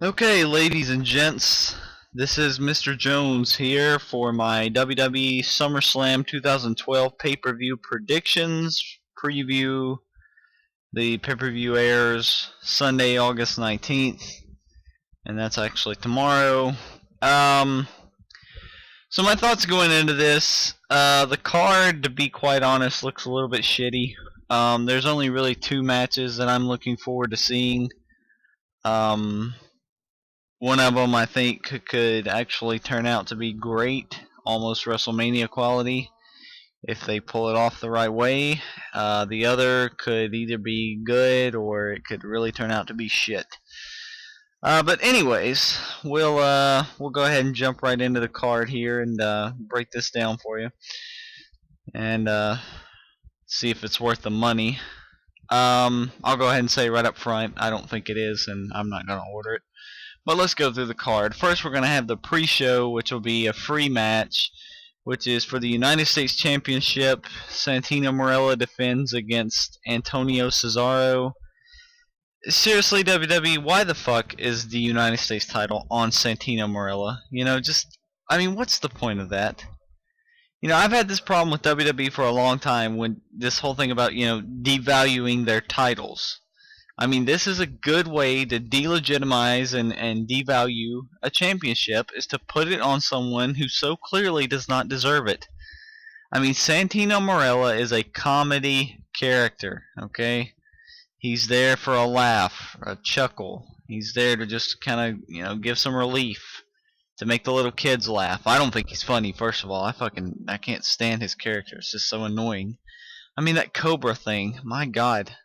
Okay, ladies and gents, this is Mr. Jones here for my WWE SummerSlam 2012 pay-per-view predictions preview. The pay-per-view airs Sunday, August 19th, and that's actually tomorrow. So my thoughts going into this, the card, to be quite honest, looks a little bit shitty. There's only really two matches that I'm looking forward to seeing. One of them I think could actually turn out to be great, almost WrestleMania quality, if they pull it off the right way. The other could either be good or it could really turn out to be shit. But anyways, we'll go ahead and jump right into the card here and break this down for you and see if it's worth the money. I'll go ahead and say right up front, I don't think it is, and I'm not gonna order it. But let's go through the card. First, we're going to have the pre-show, which will be a free match, which is for the United States Championship. Santino Marella defends against Antonio Cesaro. Seriously, WWE, why the fuck is the United States title on Santino Marella? What's the point of that? I've had this problem with WWE for a long time when this whole thing about, devaluing their titles. This is a good way to delegitimize and devalue a championship, is to put it on someone who so clearly does not deserve it. Santino Marella is a comedy character, okay? He's there for a laugh, a chuckle. He's there to just kind of, give some relief, to make the little kids laugh. I don't think he's funny, first of all. I can't stand his character. It's just so annoying. That Cobra thing, my God.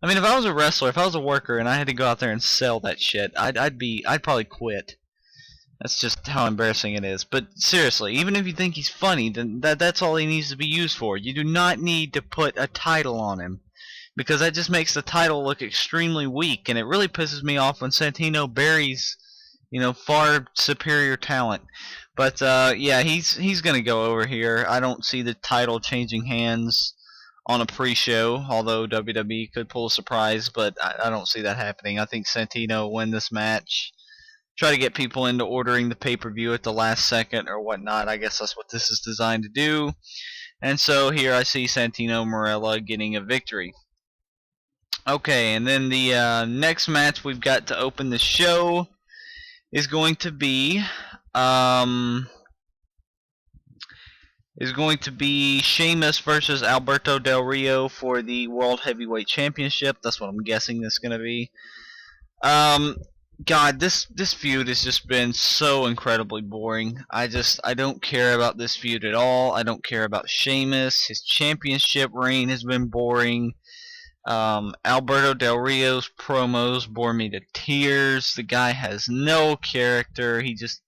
If I was a wrestler, if I was a worker, and I had to go out there and sell that shit, I'd probably quit. That's just how embarrassing it is. But seriously, even if you think he's funny, then that's all he needs to be used for. You do not need to put a title on him, because that just makes the title look extremely weak, and it really pisses me off when Santino buries, far superior talent. But yeah, he's gonna go over here. I don't see the title changing hands on a pre-show, although WWE could pull a surprise, but I don't see that happening. I think Santino will win this match, try to get people into ordering the pay-per-view at the last second or whatnot. I guess that's what this is designed to do. And so here I see Santino Marella getting a victory. Okay, and then the next match we've got to open the show is going to be Sheamus versus Alberto Del Rio for the World Heavyweight Championship. That's what I'm guessing this is going to be. God, this feud has just been so incredibly boring. I don't care about this feud at all. I don't care about Sheamus. His championship reign has been boring. Alberto Del Rio's promos bore me to tears. The guy has no character. He just...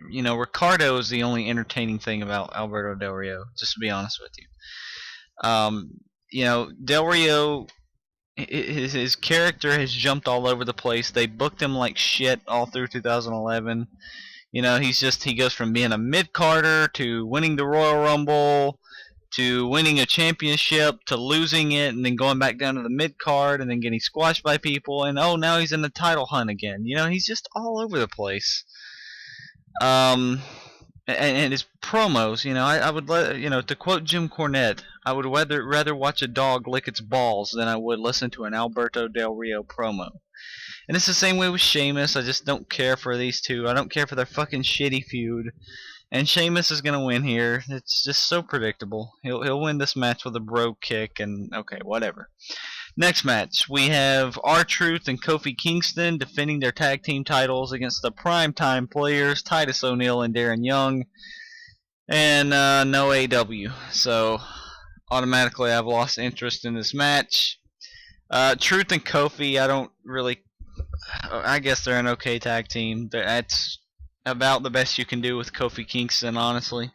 Ricardo is the only entertaining thing about Alberto Del Rio, just to be honest with you. Del Rio, his character has jumped all over the place. They booked him like shit all through 2011. He goes from being a mid-carder to winning the Royal Rumble to winning a championship to losing it and then going back down to the mid-card and then getting squashed by people, and now he's in the title hunt again. He's just all over the place. And his promos, I would to quote Jim Cornette, I would rather watch a dog lick its balls than I would listen to an Alberto Del Rio promo. And it's the same way with Sheamus. I just don't care for these two. I don't care for their fucking shitty feud. And Sheamus is gonna win here. It's just so predictable. He'll win this match with a brogue kick, and okay, whatever. Next match, we have R-Truth and Kofi Kingston defending their tag team titles against the primetime players, Titus O'Neil and Darren Young, and no AW. So, automatically I've lost interest in this match. Truth and Kofi, I guess they're an okay tag team. That's about the best you can do with Kofi Kingston, honestly.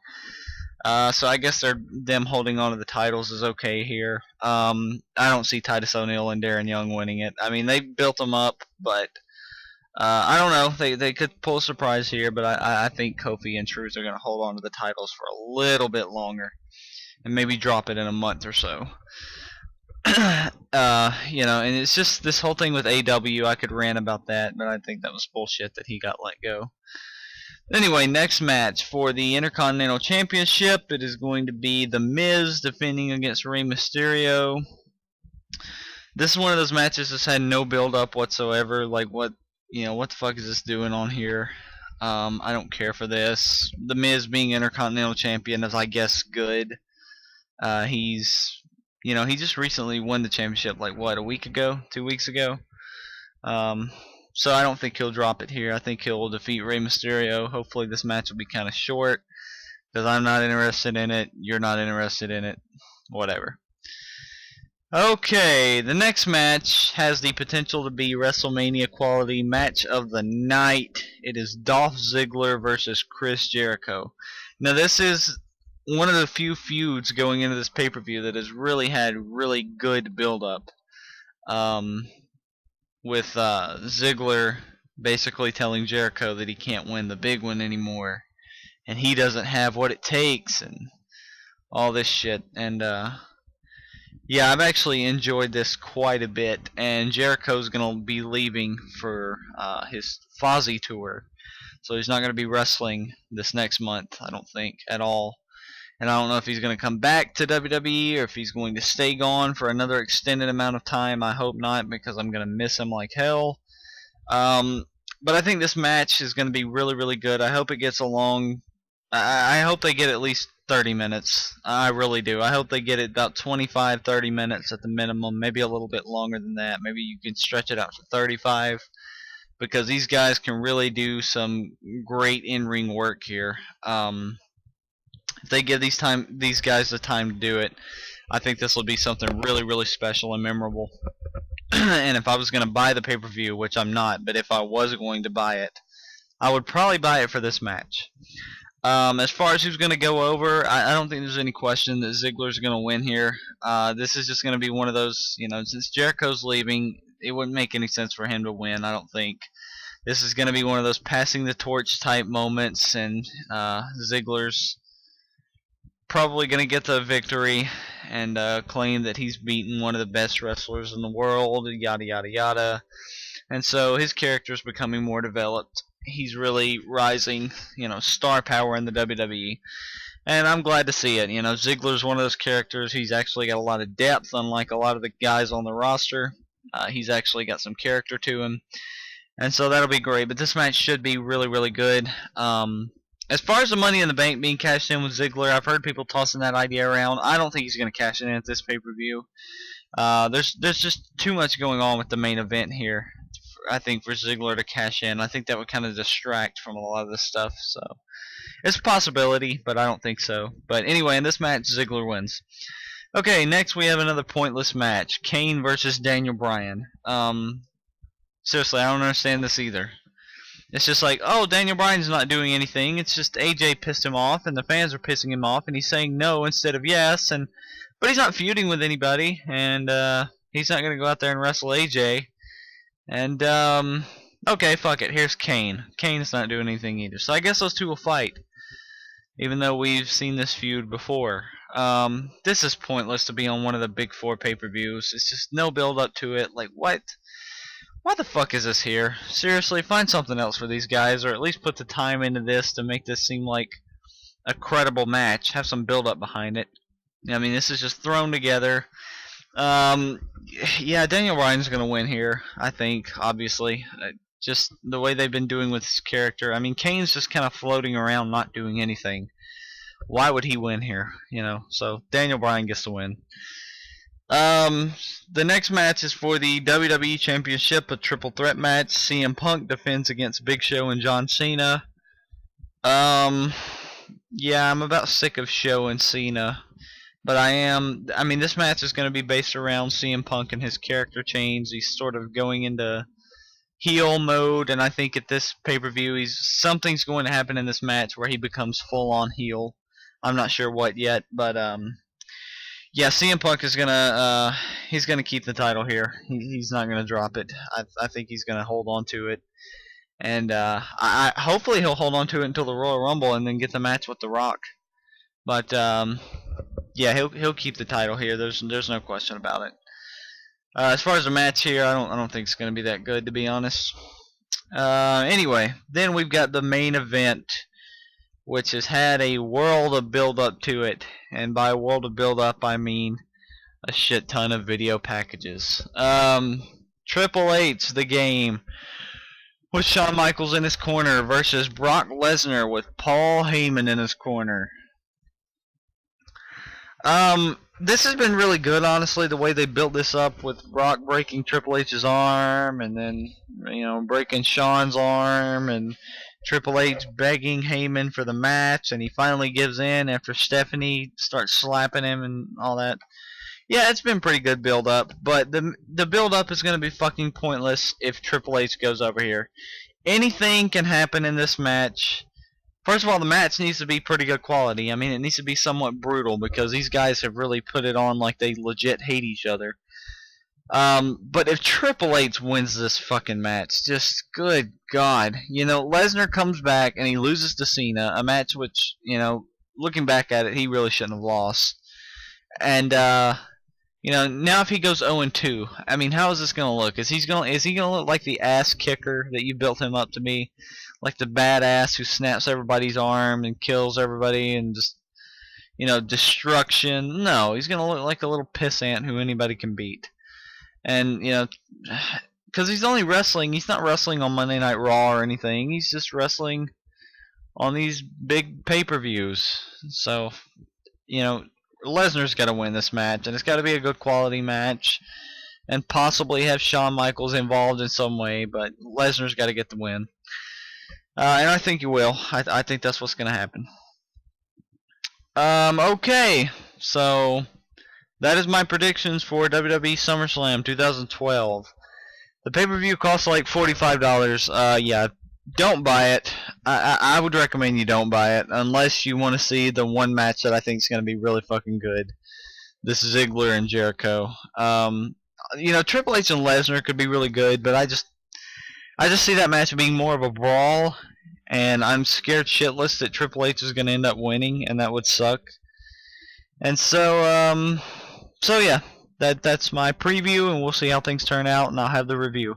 So I guess them holding on to the titles is okay here. I don't see Titus O'Neil and Darren Young winning it. They built them up, but I don't know. They could pull a surprise here, but I think Kofi and Truth are going to hold on to the titles for a little bit longer and maybe drop it in a month or so. You know, and it's just this whole thing with AW. I could rant about that, but I think that was bullshit that he got let go. Anyway, next match for the Intercontinental Championship, it is going to be The Miz defending against Rey Mysterio. This is one of those matches that's had no build up whatsoever. Like, what the fuck is this doing on here? I don't care for this. The Miz being Intercontinental Champion is, I guess, good. He's, he just recently won the championship, like, what, a week ago? 2 weeks ago? So I don't think he'll drop it here. I think he'll defeat Rey Mysterio. Hopefully this match will be kind of short, because I'm not interested in it. You're not interested in it. Whatever. Okay, the next match has the potential to be WrestleMania quality match of the night. It is Dolph Ziggler versus Chris Jericho. Now this is one of the few feuds going into this pay-per-view that has really had really good build-up. With Ziggler basically telling Jericho that he can't win the big one anymore, and he doesn't have what it takes, and all this shit. And yeah, I've actually enjoyed this quite a bit, and Jericho's going to be leaving for his Fozzy tour, so he's not going to be wrestling this next month, I don't think, at all. And I don't know if he's going to come back to WWE or if he's going to stay gone for another extended amount of time. I hope not, because I'm going to miss him like hell. But I think this match is going to be really, really good. I hope it gets along. I hope they get at least 30 minutes. I really do. I hope they get it about 25, 30 minutes at the minimum. Maybe a little bit longer than that. Maybe you can stretch it out to 35. Because these guys can really do some great in-ring work here. If they give these guys the time to do it, I think this will be something really, really special and memorable. And if I was going to buy the pay-per-view, which I'm not, but if I was going to buy it, I would probably buy it for this match. As far as who's going to go over, I don't think there's any question that Ziggler's going to win here. This is just going to be one of those, since Jericho's leaving, it wouldn't make any sense for him to win, I don't think. This is going to be one of those passing the torch type moments, and Ziggler's probably going to get the victory and claim that he's beaten one of the best wrestlers in the world, yada yada yada. And so his character is becoming more developed. He's really rising, star power in the WWE. And I'm glad to see it. Ziggler's one of those characters. He's actually got a lot of depth, unlike a lot of the guys on the roster. He's actually got some character to him. And so that'll be great. But this match should be really, really good. As far as the Money in the Bank being cashed in with Ziggler, I've heard people tossing that idea around. I don't think he's going to cash it in at this pay-per-view. There's just too much going on with the main event here, I think, for Ziggler to cash in. I think that would kind of distract from a lot of this stuff. So it's a possibility, but I don't think so. But anyway, in this match, Ziggler wins. Okay, next we have another pointless match. Kane versus Daniel Bryan. Seriously, I don't understand this either. It's just like, oh, Daniel Bryan's not doing anything. It's just AJ pissed him off, and the fans are pissing him off, and he's saying no instead of yes. But he's not feuding with anybody, and he's not going to go out there and wrestle AJ. And, okay, fuck it. Here's Kane. Kane's not doing anything either. So I guess those two will fight, even though we've seen this feud before. This is pointless to be on one of the big four pay-per-views. It's just no build-up to it. Like, what? Why the fuck is this here? Seriously, find something else for these guys, or at least put the time into this to make this seem like a credible match. Have some build-up behind it. I mean, this is just thrown together. Yeah, Daniel Bryan's going to win here, I think, obviously. Just the way they've been doing with his character. I mean, Kane's just kind of floating around not doing anything. Why would he win here? So Daniel Bryan gets the win. The next match is for the WWE Championship, a triple threat match. CM Punk defends against Big Show and John Cena. Yeah, I'm about sick of Show and Cena. But I mean, this match is going to be based around CM Punk and his character change. He's sort of going into heel mode, and I think at this pay-per-view, something's going to happen in this match where he becomes full-on heel. I'm not sure what yet, but yeah, CM Punk is he's gonna keep the title here. He's not gonna drop it. I think he's gonna hold on to it, and hopefully he'll hold on to it until the Royal Rumble and then get the match with The Rock. But yeah, he'll keep the title here. There's no question about it. As far as the match here, I don't think it's going to be that good, to be honest. Anyway, then we've got the main event, which has had a world of build up to it, and by a world of build up I mean a shit ton of video packages. Triple H, the game, with Shawn Michaels in his corner versus Brock Lesnar with Paul Heyman in his corner. This has been really good, honestly, the way they built this up with Brock breaking Triple H's arm and then, breaking Shawn's arm and Triple H begging Heyman for the match and he finally gives in after Stephanie starts slapping him and all that. Yeah, it's been pretty good build up, but the build up is going to be fucking pointless if Triple H goes over here. Anything can happen in this match. First of all, the match needs to be pretty good quality. I mean, it needs to be somewhat brutal because these guys have really put it on like they legit hate each other. But if Triple H wins this fucking match, just good God. Lesnar comes back and he loses to Cena, a match which, looking back at it, he really shouldn't have lost. And, now if he goes 0-2, I mean, how is this going to look? Is he going to look like the ass kicker that you built him up to be? Like the badass who snaps everybody's arm and kills everybody and just, destruction? No, he's going to look like a little pissant who anybody can beat. And, because he's only wrestling, he's not wrestling on Monday Night Raw or anything. He's just wrestling on these big pay-per-views. So, Lesnar's got to win this match, and it's got to be a good quality match, and possibly have Shawn Michaels involved in some way, but Lesnar's got to get the win. And I think he will. I think that's what's going to happen. Okay, so that is my predictions for WWE SummerSlam 2012. The pay-per-view costs like $45. Yeah, don't buy it. I would recommend you don't buy it unless you want to see the one match that I think is going to be really fucking good. This is Ziggler and Jericho. Triple H and Lesnar could be really good, but I just see that match being more of a brawl, and I'm scared shitless that Triple H is going to end up winning, and that would suck. And so yeah, that's my preview, and we'll see how things turn out, and I'll have the review.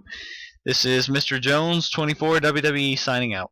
This is Mr. Jones 24 WWE signing out.